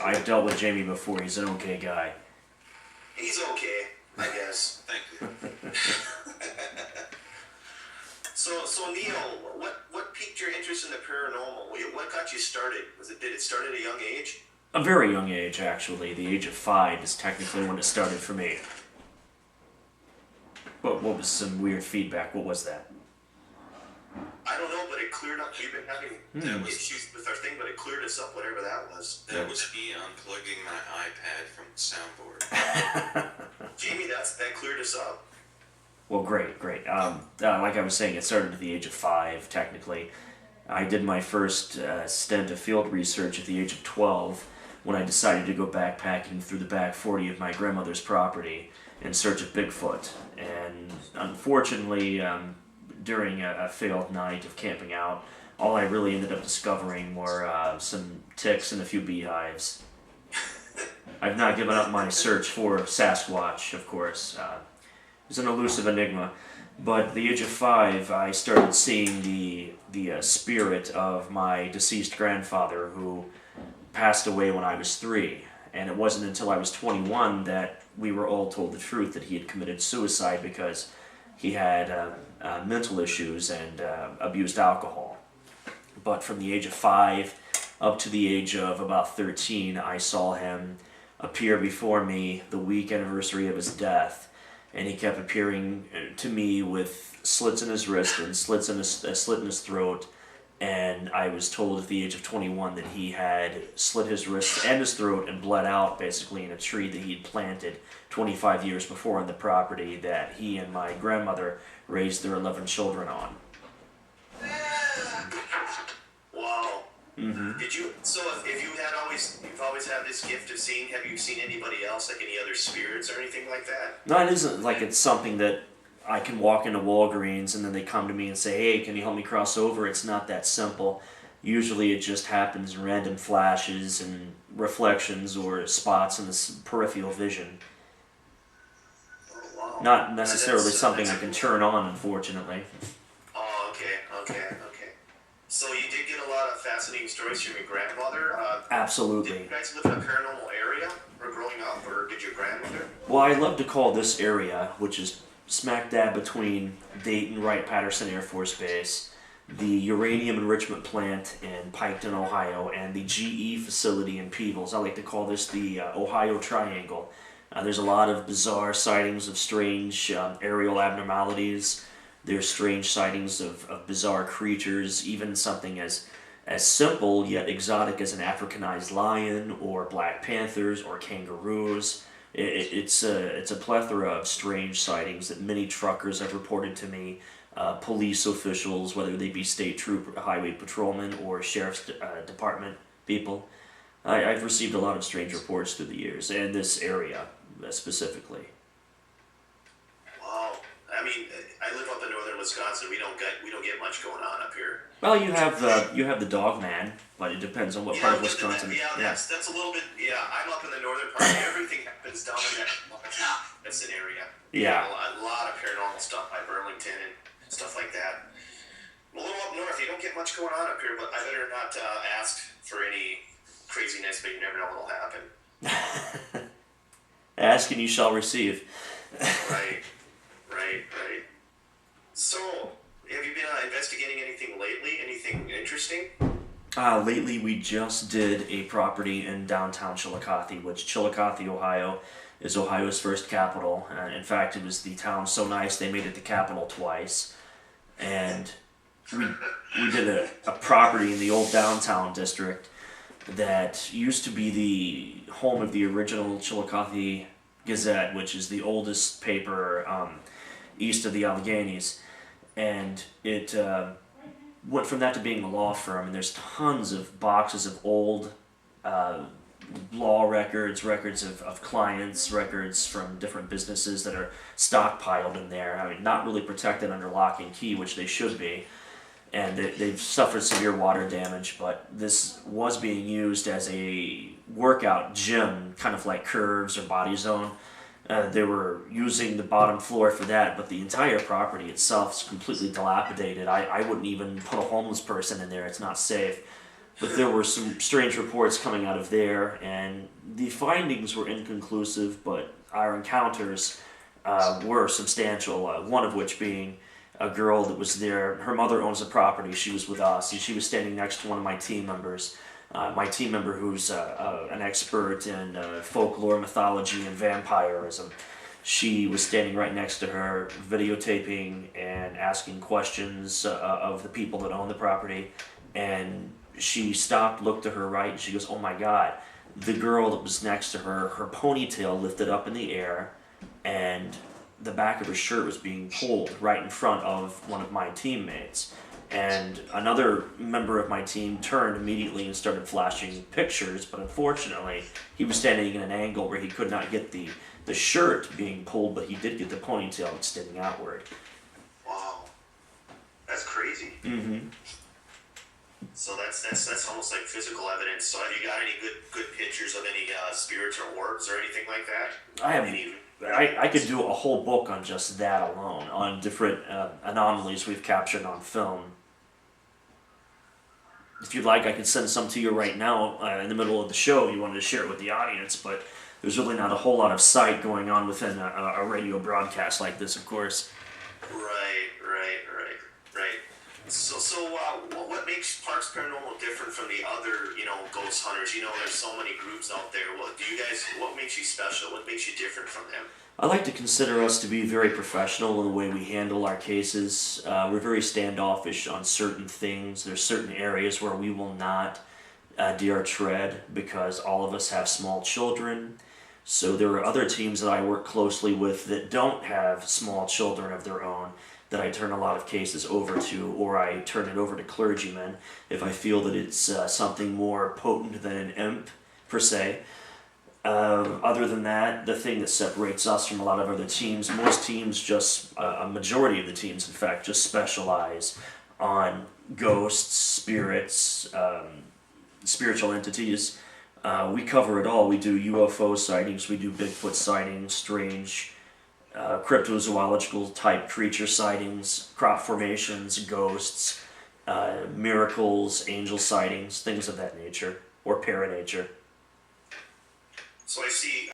I've dealt with Jamie before. He's an okay guy. He's okay, I guess. Thank you. So Neal, what piqued your interest in the paranormal? What got you started? Did it start at a young age? A very young age, actually. The age of 5 is technically when it started for me. What was some weird feedback? What was that? I don't know, but it cleared up. We've been having issues with our thing, but it cleared us up, whatever that was. That was me unplugging my iPad from the soundboard. Jamie, that cleared us up. Well, great. Like I was saying, it started at the age of 5, technically. I did my first stint of field research at the age of 12 when I decided to go backpacking through the back 40 of my grandmother's property in search of Bigfoot. And unfortunately, during a failed night of camping out, all I really ended up discovering were some ticks and a few beehives. I've not given up my search for Sasquatch, of course. It's an elusive enigma. But at the age of 5, I started seeing the spirit of my deceased grandfather, who passed away when I was 3. And it wasn't until I was 21 that we were all told the truth that he had committed suicide because he had mental issues and abused alcohol. But from the age of 5 up to the age of about 13, I saw him appear before me the week anniversary of his death. And he kept appearing to me with slits in his wrist and slit in his throat. And I was told at the age of 21 that he had slit his wrist and his throat and bled out basically in a tree that he had planted 25 years before on the property that he and my grandmother raised their 11 children on. Wow. Mm-hmm. If you've always had this gift of seeing, have you seen anybody else, like any other spirits or anything like that? No, it isn't like it's something that I can walk into Walgreens and then they come to me and say, hey, can you help me cross over? It's not that simple. Usually it just happens in random flashes and reflections or spots in the peripheral vision. Oh, wow. Not necessarily something I can turn on, unfortunately. Oh, okay. So you did get a lot of fascinating stories from your grandmother. Absolutely. Did you guys live in a paranormal area or growing up, or did your grandmother? Well, I love to call this area, which is smack dab between Dayton Wright-Patterson Air Force Base, the uranium enrichment plant in Piketon, Ohio, and the GE facility in Peebles. I like to call this the Ohio Triangle. There's a lot of bizarre sightings of strange aerial abnormalities. There's strange sightings of bizarre creatures, even something as simple yet exotic as an Africanized lion or black panthers or kangaroos. It's a plethora of strange sightings that many truckers have reported to me, police officials, whether they be state troop, highway patrolmen, or sheriff's department people. I've received a lot of strange reports through the years, and this area specifically. Wow. I mean, I live up in northern Wisconsin. We don't get much going on up here. Well, you have the dog man, but it depends on what part of Wisconsin. That's a little bit. Yeah, I'm up in the northern part. Everything happens down in that's an area. Yeah. A lot of paranormal stuff by Burlington and stuff like that. A little up north, you don't get much going on up here, but I better not ask for any craziness, but you never know what'll happen. Ask and you shall receive. Right. So, have you been investigating anything lately? Anything interesting? Lately, we just did a property in downtown Chillicothe, which Chillicothe, Ohio, is Ohio's first capital. In fact, it was the town so nice they made it the capital twice. And we did a property in the old downtown district that used to be the home of the original Chillicothe Gazette, which is the oldest paper east of the Alleghenies. And it went from that to being a law firm, and there's tons of boxes of old law records of clients, records from different businesses that are stockpiled in there. I mean, not really protected under lock and key, which they should be. And they've suffered severe water damage, but this was being used as a workout gym, kind of like Curves or Body Zone. They were using the bottom floor for that, but the entire property itself is completely dilapidated. I wouldn't even put a homeless person in there. It's not safe. But there were some strange reports coming out of there, and the findings were inconclusive, but our encounters were substantial. One of which being a girl that was there. Her mother owns the property. She was with us. She was standing next to one of my team members. My team member, who's an expert in folklore, mythology, and vampirism. She was standing right next to her, videotaping and asking questions of the people that own the property. And she stopped, looked to her right, and she goes, "Oh my God!" The girl that was next to her, her ponytail lifted up in the air, and the back of her shirt was being pulled right in front of one of my teammates. And another member of my team turned immediately and started flashing pictures, but unfortunately, he was standing in an angle where he could not get the shirt being pulled, but he did get the ponytail extending outward. Wow, that's crazy. Mm-hmm. So that's almost like physical evidence. So have you got any good pictures of any spiritual orbs or anything like that? I have. I could do a whole book on just that alone, on different anomalies we've captured on film. If you'd like, I could send some to you right now in the middle of the show if you wanted to share it with the audience, but there's really not a whole lot of sight going on within a radio broadcast like this, of course. Right. So what makes Parks Paranormal different from the other, ghost hunters? There's so many groups out there. What makes you special? What makes you different from them? I like to consider us to be very professional in the way we handle our cases. We're very standoffish on certain things. There's certain areas where we will not dare tread because all of us have small children. So there are other teams that I work closely with that don't have small children of their own that I turn a lot of cases over to, or I turn it over to clergymen if I feel that it's something more potent than an imp, per se. Other than that, the thing that separates us from a lot of other teams, most teams a majority of the teams, in fact, just specialize on ghosts, spirits, spiritual entities. We cover it all. We do UFO sightings, we do Bigfoot sightings, strange cryptozoological type creature sightings, crop formations, ghosts, miracles, angel sightings, things of that nature, or paranature. So I see